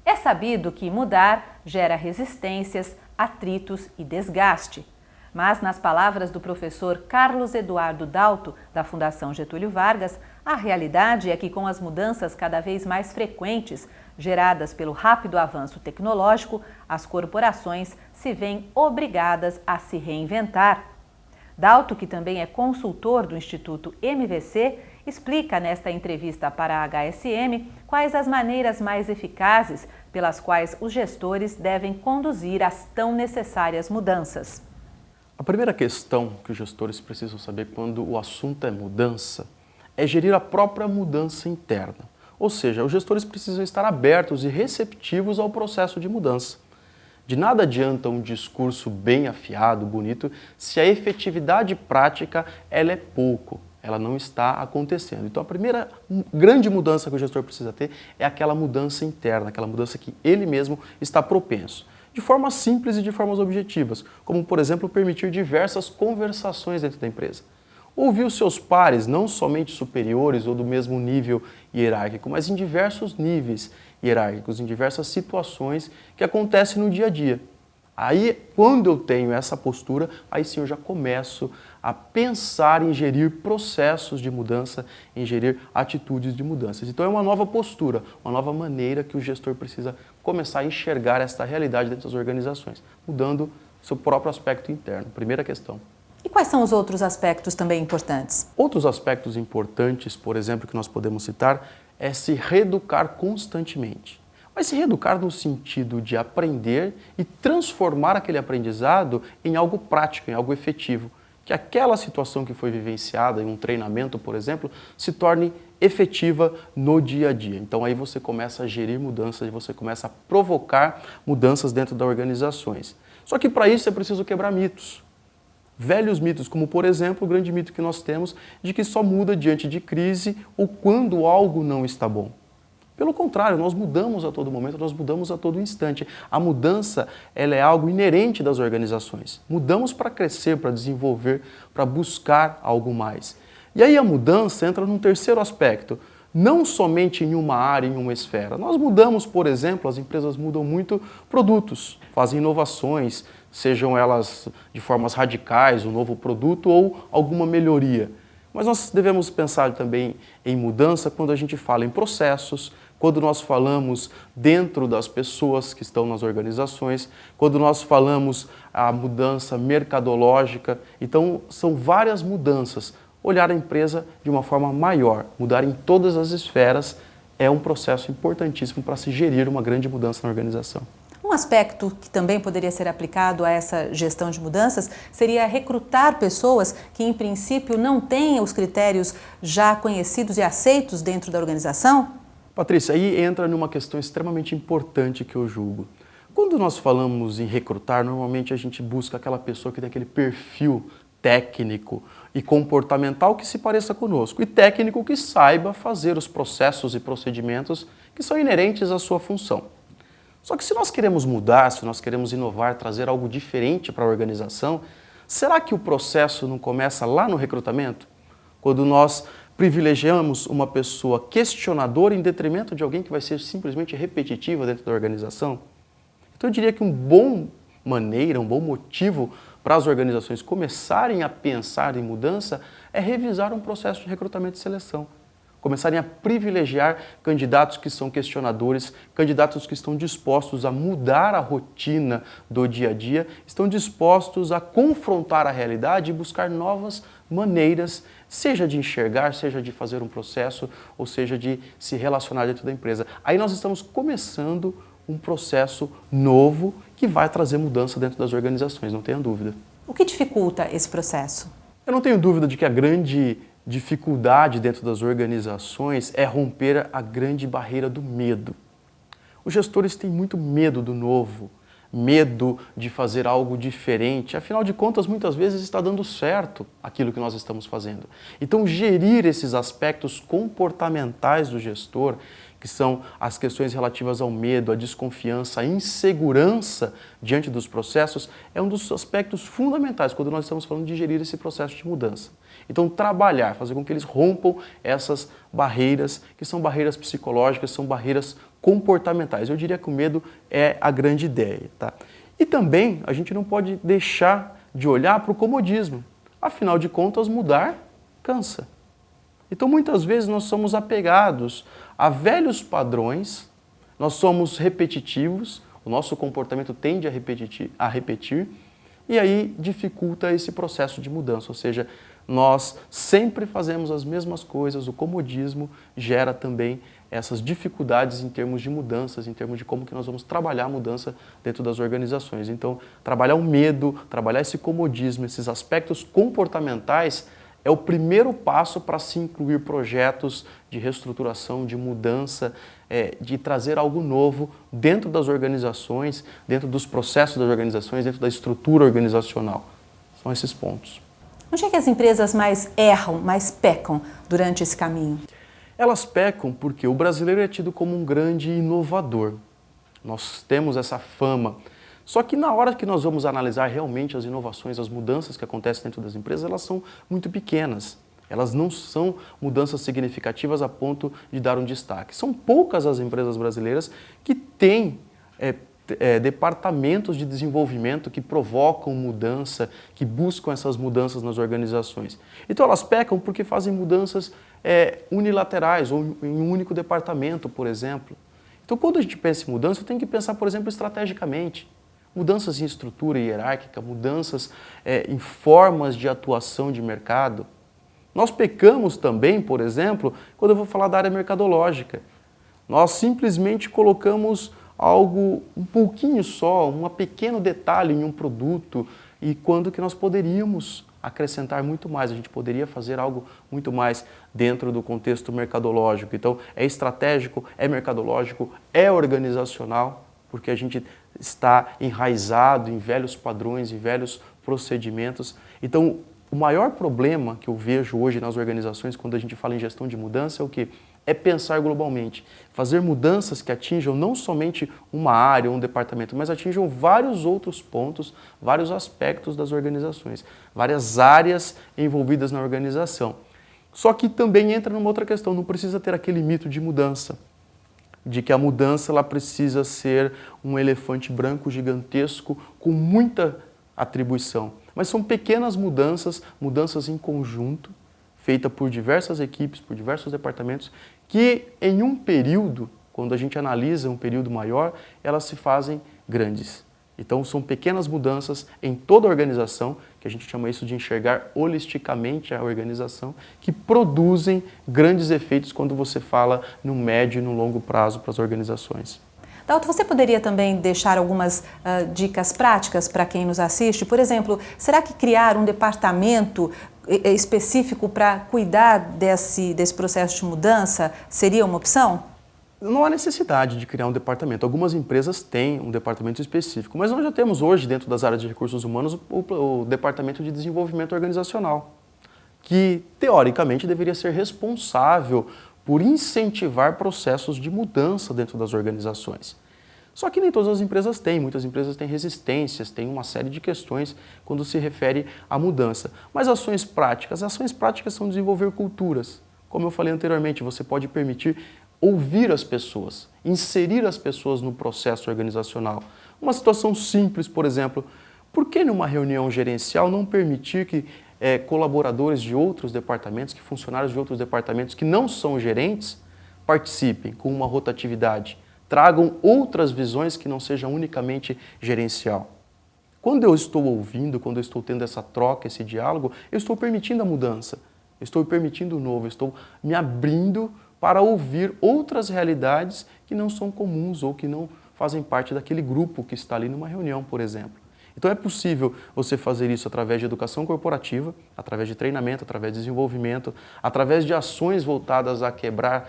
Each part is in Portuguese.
É sabido que mudar gera resistências, atritos e desgaste. Mas, nas palavras do professor Carlos Eduardo Dalto, da Fundação Getúlio Vargas, a realidade é que, com as mudanças cada vez mais frequentes, geradas pelo rápido avanço tecnológico, as corporações se veem obrigadas a se reinventar. Dalto, que também é consultor do Instituto MVC, explica nesta entrevista para a HSM quais as maneiras mais eficazes pelas quais os gestores devem conduzir as tão necessárias mudanças. A primeira questão que os gestores precisam saber quando o assunto é mudança é gerir a própria mudança interna. Ou seja, os gestores precisam estar abertos e receptivos ao processo de mudança. De nada adianta um discurso bem afiado, bonito, se a efetividade prática ela é pouco, ela não está acontecendo. Então a primeira grande mudança que o gestor precisa ter é aquela mudança interna, aquela mudança que ele mesmo está propenso. De formas simples e de formas objetivas, como, por exemplo, permitir diversas conversações dentro da empresa. Ouvir os seus pares, não somente superiores ou do mesmo nível hierárquico, mas em diversos níveis hierárquicos, em diversas situações que acontecem no dia a dia. Aí, quando eu tenho essa postura, aí sim eu já começo a pensar em gerir processos de mudança, em gerir atitudes de mudanças. Então é uma nova postura, uma nova maneira que o gestor precisa começar a enxergar esta realidade dentro das organizações, mudando seu próprio aspecto interno. Primeira questão. E quais são os outros aspectos também importantes? Outros aspectos importantes, por exemplo, que nós podemos citar, é se reeducar constantemente. Mas se reeducar no sentido de aprender e transformar aquele aprendizado em algo prático, em algo efetivo. Que aquela situação que foi vivenciada em um treinamento, por exemplo, se torne efetiva no dia a dia. Então aí você começa a gerir mudanças e você começa a provocar mudanças dentro das organizações. Só que para isso é preciso quebrar mitos. Velhos mitos, como por exemplo o grande mito que nós temos de que só muda diante de crise ou quando algo não está bom. Pelo contrário, nós mudamos a todo momento, nós mudamos a todo instante. A mudança ela é algo inerente das organizações. Mudamos para crescer, para desenvolver, para buscar algo mais. E aí a mudança entra num terceiro aspecto, não somente em uma área, em uma esfera. Nós mudamos, por exemplo, as empresas mudam muito produtos, fazem inovações, sejam elas de formas radicais, um novo produto ou alguma melhoria. Mas nós devemos pensar também em mudança quando a gente fala em processos, quando nós falamos dentro das pessoas que estão nas organizações, quando nós falamos a mudança mercadológica. Então, são várias mudanças. Olhar a empresa de uma forma maior, mudar em todas as esferas, é um processo importantíssimo para se gerir uma grande mudança na organização. Um aspecto que também poderia ser aplicado a essa gestão de mudanças seria recrutar pessoas que, em princípio, não têm os critérios já conhecidos e aceitos dentro da organização? Patrícia, aí entra numa questão extremamente importante que eu julgo. Quando nós falamos em recrutar, normalmente a gente busca aquela pessoa que tem aquele perfil técnico e comportamental que se pareça conosco e técnico que saiba fazer os processos e procedimentos que são inerentes à sua função. Só que se nós queremos mudar, se nós queremos inovar, trazer algo diferente para a organização, será que o processo não começa lá no recrutamento? Quando nós privilegiamos uma pessoa questionadora em detrimento de alguém que vai ser simplesmente repetitiva dentro da organização? Então eu diria que um bom motivo para as organizações começarem a pensar em mudança é revisar um processo de recrutamento e seleção. Começarem a privilegiar candidatos que são questionadores, candidatos que estão dispostos a mudar a rotina do dia a dia, estão dispostos a confrontar a realidade e buscar novas maneiras, seja de enxergar, seja de fazer um processo, ou seja de se relacionar dentro da empresa. Aí nós estamos começando um processo novo que vai trazer mudança dentro das organizações, não tenha dúvida. O que dificulta esse processo? Eu não tenho dúvida de que a grande dificuldade dentro das organizações é romper a grande barreira do medo. Os gestores têm muito medo do novo, medo de fazer algo diferente. Afinal de contas, muitas vezes está dando certo aquilo que nós estamos fazendo. Então, gerir esses aspectos comportamentais do gestor, que são as questões relativas ao medo, à desconfiança, à insegurança diante dos processos, é um dos aspectos fundamentais quando nós estamos falando de gerir esse processo de mudança. Então, trabalhar, fazer com que eles rompam essas barreiras, que são barreiras psicológicas, são barreiras comportamentais. Eu diria que o medo é a grande ideia, tá? E também a gente não pode deixar de olhar para o comodismo. Afinal de contas, mudar cansa. Então, muitas vezes nós somos apegados a velhos padrões, nós somos repetitivos, o nosso comportamento tende a repetir, e aí dificulta esse processo de mudança, ou seja, nós sempre fazemos as mesmas coisas, o comodismo gera também essas dificuldades em termos de mudanças, em termos de como que nós vamos trabalhar a mudança dentro das organizações. Então, trabalhar o medo, trabalhar esse comodismo, esses aspectos comportamentais, é o primeiro passo para se incluir projetos de reestruturação, de mudança, de trazer algo novo dentro das organizações, dentro dos processos das organizações, dentro da estrutura organizacional. São esses pontos. Onde é que as empresas mais erram, mais pecam durante esse caminho? Elas pecam porque o brasileiro é tido como um grande inovador. Nós temos essa fama. Só que na hora que nós vamos analisar realmente as inovações, as mudanças que acontecem dentro das empresas, elas são muito pequenas. Elas não são mudanças significativas a ponto de dar um destaque. São poucas as empresas brasileiras que têm departamentos de desenvolvimento que provocam mudança, que buscam essas mudanças nas organizações. Então elas pecam porque fazem mudanças unilaterais ou em um único departamento, por exemplo. Então quando a gente pensa em mudança, tem que pensar, por exemplo, estrategicamente. Mudanças em estrutura hierárquica, mudanças em formas de atuação de mercado. Nós pecamos também, por exemplo, quando eu vou falar da área mercadológica. Nós simplesmente colocamos algo um pouquinho só, um pequeno detalhe em um produto, e quando que nós poderíamos acrescentar muito mais, a gente poderia fazer algo muito mais dentro do contexto mercadológico. Então, é estratégico, é mercadológico, é organizacional, porque a gente está enraizado em velhos padrões, em velhos procedimentos. Então, o maior problema que eu vejo hoje nas organizações, quando a gente fala em gestão de mudança, é o quê? É pensar globalmente, fazer mudanças que atinjam não somente uma área ou um departamento, mas atinjam vários outros pontos, vários aspectos das organizações, várias áreas envolvidas na organização. Só que também entra numa outra questão, não precisa ter aquele mito de mudança, de que a mudança ela precisa ser um elefante branco gigantesco com muita atribuição. Mas são pequenas mudanças, mudanças em conjunto, feitas por diversas equipes, por diversos departamentos, que em um período, quando a gente analisa um período maior, elas se fazem grandes. Então são pequenas mudanças em toda a organização, que a gente chama isso de enxergar holisticamente a organização, que produzem grandes efeitos quando você fala no médio e no longo prazo para as organizações. Dalto, você poderia também deixar algumas dicas práticas para quem nos assiste? Por exemplo, será que criar um departamento específico para cuidar desse processo de mudança seria uma opção? Não há necessidade de criar um departamento. Algumas empresas têm um departamento específico, mas nós já temos hoje, dentro das áreas de recursos humanos, o departamento de desenvolvimento organizacional, que teoricamente deveria ser responsável por incentivar processos de mudança dentro das organizações. Só que nem todas as empresas têm, muitas empresas têm resistências, têm uma série de questões quando se refere à mudança. Mas ações práticas são desenvolver culturas. Como eu falei anteriormente, você pode permitir ouvir as pessoas, inserir as pessoas no processo organizacional. Uma situação simples, por exemplo, por que numa reunião gerencial não permitir que colaboradores de outros departamentos, que funcionários de outros departamentos que não são gerentes, participem com uma rotatividade, tragam outras visões que não sejam unicamente gerencial. Quando eu estou ouvindo, quando eu estou tendo essa troca, esse diálogo, eu estou permitindo a mudança, eu estou permitindo o novo, eu estou me abrindo para ouvir outras realidades que não são comuns ou que não fazem parte daquele grupo que está ali numa reunião, por exemplo. Então é possível você fazer isso através de educação corporativa, através de treinamento, através de desenvolvimento, através de ações voltadas a quebrar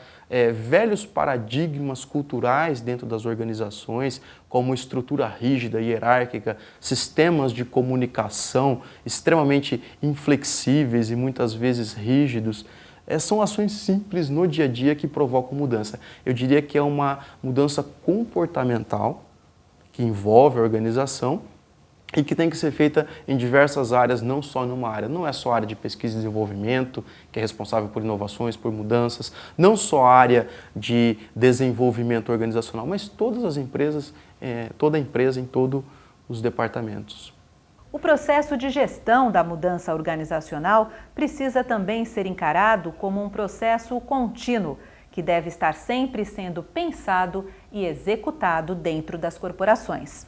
velhos paradigmas culturais dentro das organizações, como estrutura rígida, hierárquica, sistemas de comunicação extremamente inflexíveis e muitas vezes rígidos, São ações simples no dia a dia que provocam mudança. Eu diria que é uma mudança comportamental que envolve a organização e que tem que ser feita em diversas áreas, não só numa área. Não é só a área de pesquisa e desenvolvimento, que é responsável por inovações, por mudanças, não só a área de desenvolvimento organizacional, mas todas as empresas, toda a empresa em todos os departamentos. O processo de gestão da mudança organizacional precisa também ser encarado como um processo contínuo, que deve estar sempre sendo pensado e executado dentro das corporações.